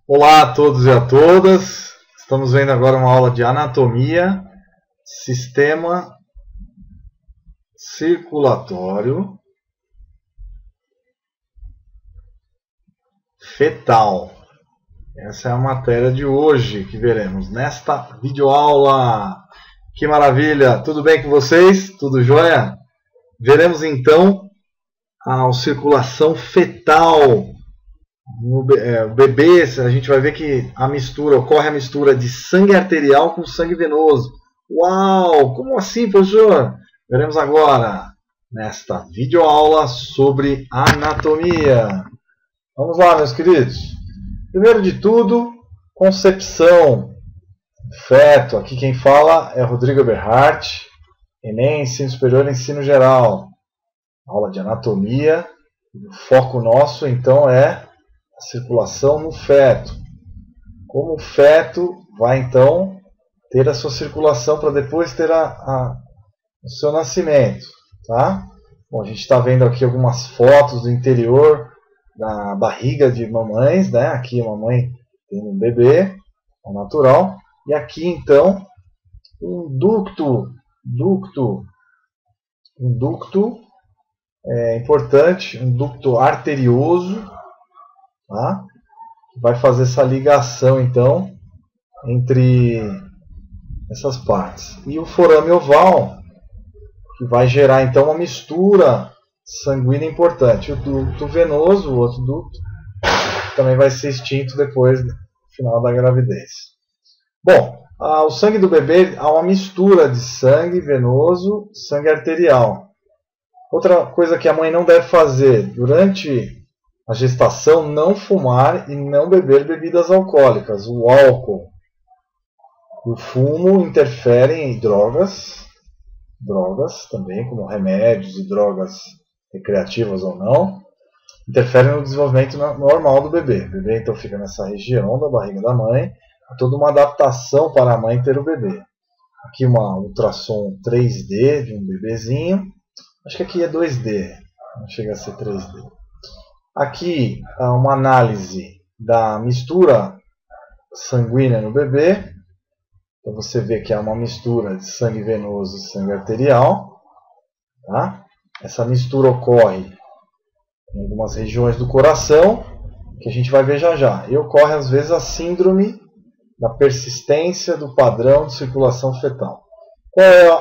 Olá a todos e a todas. Estamos vendo agora uma aula de anatomia, sistema circulatório fetal. Essa é a matéria de hoje que veremos nesta videoaula. Que maravilha! Tudo bem com vocês? Tudo jóia? Veremos então a circulação fetal. O bebê, a gente vai ver que ocorre a mistura de sangue arterial com sangue venoso. Uau! Como assim, professor? Veremos agora nesta videoaula sobre anatomia. Vamos lá, meus queridos. Primeiro de tudo, concepção do feto. Aqui quem fala é Rodrigo Eberhardt, Enem, Ensino Superior, Ensino Geral. Aula de anatomia. O foco nosso, então, é a circulação no feto. Como o feto vai, então, ter a sua circulação para depois ter o seu nascimento. Tá? Bom, a gente está vendo aqui algumas fotos do interior da barriga de mamães, né? Aqui a mamãe tem um bebê, ao natural. E aqui, então, um ducto é importante, um ducto arterioso, tá? Vai fazer essa ligação, então, entre essas partes. E o forame oval, que vai gerar, então, uma mistura sanguínea importante. O ducto venoso, o outro ducto, também vai ser extinto depois do final da gravidez. Bom, o sangue do bebê, há uma mistura de sangue venoso e sangue arterial. Outra coisa que a mãe não deve fazer durante a gestação, não fumar e não beber bebidas alcoólicas. O álcool e o fumo interferem em drogas também, como remédios e drogas recreativas ou não, interferem no desenvolvimento normal do bebê. O bebê então fica nessa região da barriga da mãe, há toda uma adaptação para a mãe ter o bebê. Aqui uma ultrassom 3D de um bebezinho, acho que aqui é 2D, não chega a ser 3D. Aqui uma análise da mistura sanguínea no bebê. Então você vê que há uma mistura de sangue venoso e sangue arterial. Tá? Essa mistura ocorre em algumas regiões do coração, que a gente vai ver já já. E ocorre às vezes a síndrome da persistência do padrão de circulação fetal. Qual é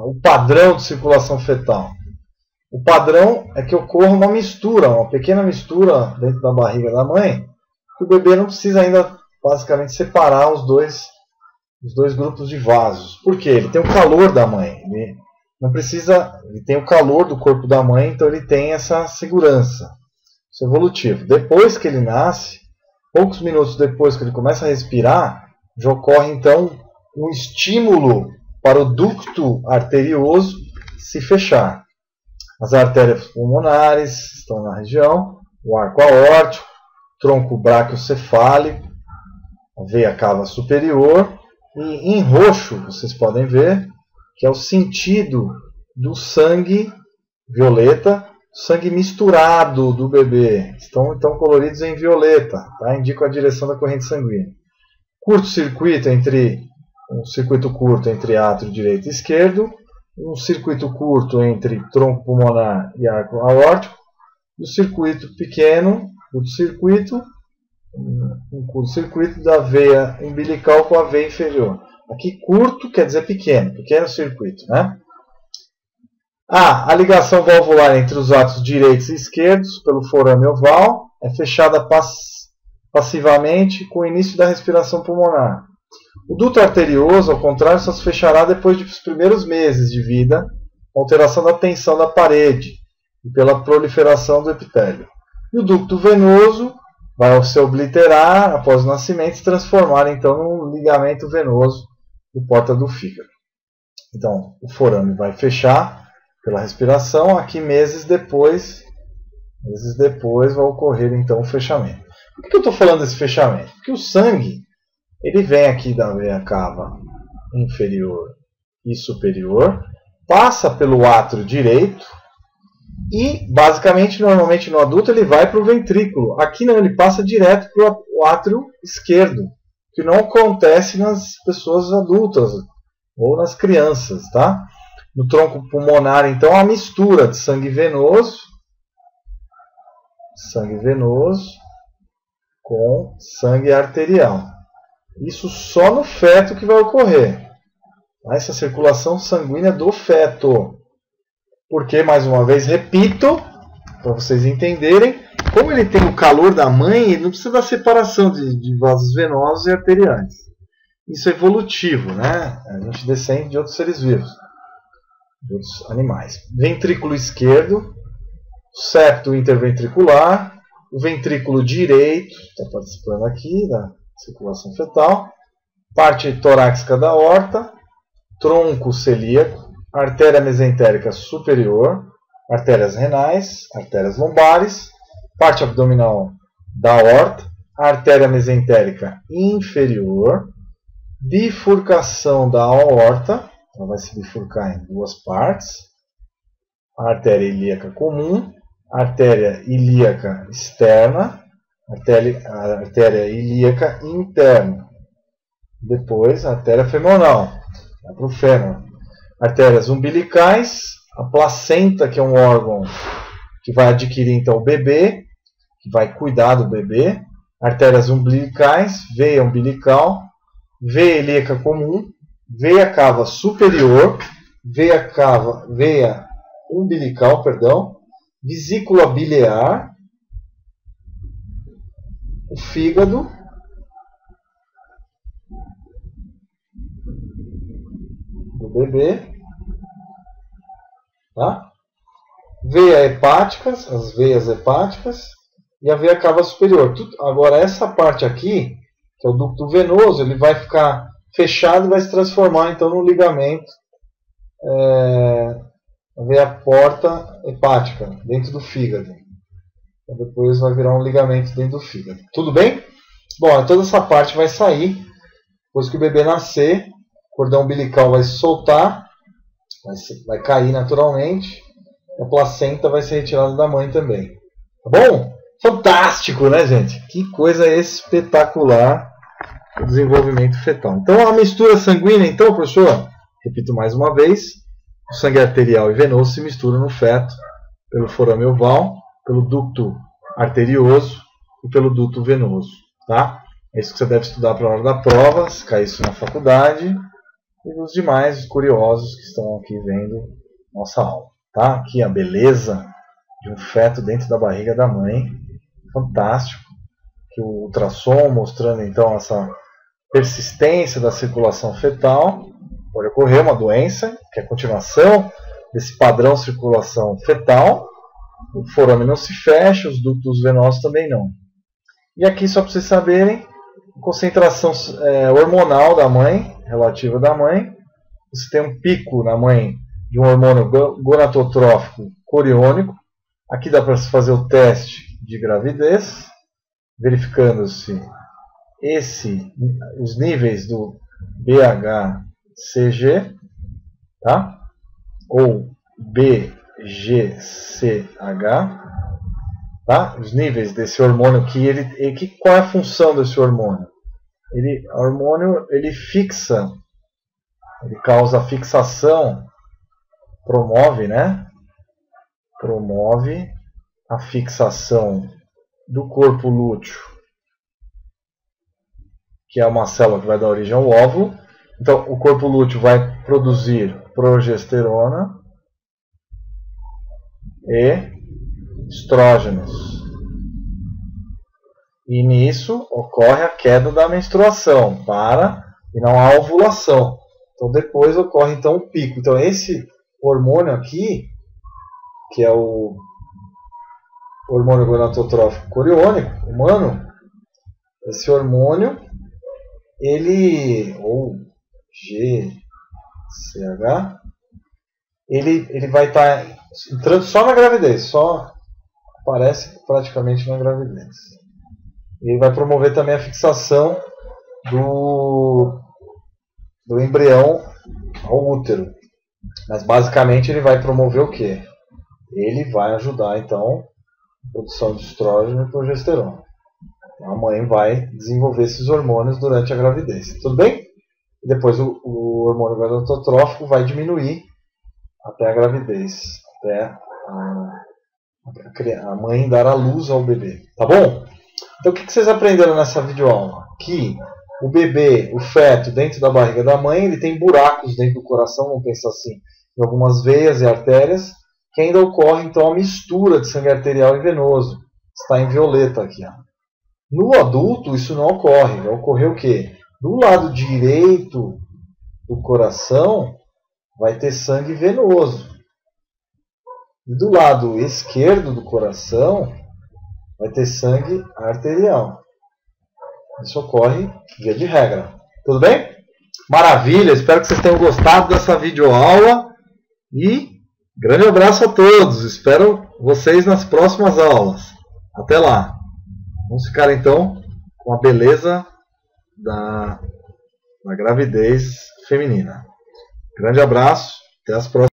o padrão de circulação fetal? O padrão é que ocorra uma mistura, uma pequena mistura dentro da barriga da mãe, que o bebê não precisa ainda basicamente separar os dois grupos de vasos. Por quê? Ele tem o calor da mãe. Ele tem o calor do corpo da mãe, então ele tem essa segurança. Isso é evolutivo. Depois que ele nasce, poucos minutos depois que ele começa a respirar, já ocorre então um estímulo para o ducto arterioso se fechar. As artérias pulmonares estão na região, o arco aórtico, tronco braquiocefálico, a veia cava superior, e em roxo vocês podem ver que é o sentido do sangue violeta, sangue misturado do bebê. Estão então coloridos em violeta, tá? Indicam a direção da corrente sanguínea. Curto-circuito um circuito curto entre átrio direito e esquerdo, um circuito curto entre tronco pulmonar e arco aórtico, e o circuito pequeno, um curto-circuito da veia umbilical com a veia inferior. Aqui curto quer dizer pequeno circuito, né? A ligação valvular entre os átrios direitos e esquerdos pelo forame oval é fechada passivamente com o início da respiração pulmonar. O duto arterioso, ao contrário, só se fechará depois dos primeiros meses de vida, com alteração da tensão da parede e pela proliferação do epitélio. E o ducto venoso vai se obliterar após o nascimento e se transformar então num ligamento venoso do porta do fígado. Então, o forame vai fechar pela respiração, aqui meses depois vai ocorrer então o fechamento. Por que eu estou falando desse fechamento? Porque o sangue ele vem aqui da veia cava inferior e superior, passa pelo átrio direito E, basicamente, normalmente no adulto ele vai para o ventrículo. Aqui não, ele passa direto para o átrio esquerdo, que não acontece nas pessoas adultas ou nas crianças, tá? No tronco pulmonar, então, a mistura de sangue venoso com sangue arterial. Isso só no feto que vai ocorrer. Essa circulação sanguínea do feto. Porque, mais uma vez, repito, para vocês entenderem, como ele tem o calor da mãe, ele não precisa da separação de vasos venosos e arteriais. Isso é evolutivo, né? A gente descende de outros seres vivos, de outros animais. Ventrículo esquerdo, septo interventricular, o ventrículo direito, está participando aqui da circulação fetal, parte torácica da aorta, tronco celíaco, artéria mesentérica superior, artérias renais, artérias lombares, parte abdominal da aorta, artéria mesentérica inferior, bifurcação da aorta, ela vai se bifurcar em duas partes, a artéria ilíaca comum, artéria ilíaca externa, a artéria ilíaca interna, depois a artéria femoral, vai para o fêmur, artérias umbilicais, a placenta, que é um órgão que vai adquirir então o bebê, que vai cuidar do bebê, artérias umbilicais, veia umbilical, veia ilíaca comum, veia cava superior, veia umbilical, vesícula biliar, o fígado, do bebê, tá? Veia hepáticas, as veias hepáticas e a veia cava superior. Agora essa parte aqui, que é o ducto venoso, ele vai ficar fechado e vai se transformar então no ligamento, a veia porta hepática, dentro do fígado. Então, depois vai virar um ligamento dentro do fígado. Tudo bem? Bom, toda essa parte vai sair depois que o bebê nascer, o cordão umbilical vai se soltar, vai cair naturalmente, e a placenta vai ser retirada da mãe também. Tá bom? Fantástico, né, gente? Que coisa espetacular o desenvolvimento fetal. Então, a mistura sanguínea, então, professor, repito mais uma vez, o sangue arterial e venoso se misturam no feto pelo forame oval, pelo ducto arterioso e pelo ducto venoso, tá? É isso que você deve estudar para a hora da prova, se cair isso na faculdade, e os demais curiosos que estão aqui vendo nossa aula, tá? Aqui a beleza de um feto dentro da barriga da mãe, fantástico, que o ultrassom mostrando então essa persistência da circulação fetal, pode ocorrer uma doença, que é a continuação desse padrão de circulação fetal, o forame não se fecha, os ductos venosos também não. E aqui, só para vocês saberem, concentração hormonal da mãe, relativa da mãe, você tem um pico na mãe de um hormônio gonadotrófico coriônico, aqui dá para se fazer o teste de gravidez, verificando-se os níveis do BHCG, tá? Ou BGCH, tá? Os níveis desse hormônio qual é a função desse hormônio? O hormônio fixa, ele causa fixação, promove a fixação do corpo lúteo, que é uma célula que vai dar origem ao óvulo. Então, o corpo lúteo vai produzir progesterona e estrógenos. E nisso ocorre a queda da menstruação e não a ovulação. Então, depois ocorre então o pico. Então, esse hormônio aqui, que é o hormônio gonadotrófico coriônico humano, esse hormônio, ou GCH, ele vai estar entrando só na gravidez, só aparece praticamente na gravidez. Ele vai promover também a fixação do embrião ao útero. Mas basicamente ele vai promover o quê? ele vai ajudar então a produção de estrógeno e progesterona. A mãe vai desenvolver esses hormônios durante a gravidez. Tudo bem? E depois o hormônio gonadotrófico vai diminuir até a gravidez, até a mãe dar a luz ao bebê. Tá bom? Então o que vocês aprenderam nessa videoaula? Que o bebê, o feto dentro da barriga da mãe, ele tem buracos dentro do coração, vamos pensar assim, em algumas veias e artérias, que ainda ocorre então a mistura de sangue arterial e venoso. Está em violeta aqui. Ó. No adulto isso não ocorre. Vai ocorrer o quê? Do lado direito do coração vai ter sangue venoso. E do lado esquerdo do coração vai ter sangue arterial. Isso ocorre via de regra. Tudo bem? Maravilha! Espero que vocês tenham gostado dessa videoaula. E grande abraço a todos. Espero vocês nas próximas aulas. Até lá. Vamos ficar então com a beleza da gravidez feminina. Grande abraço. Até as próximas.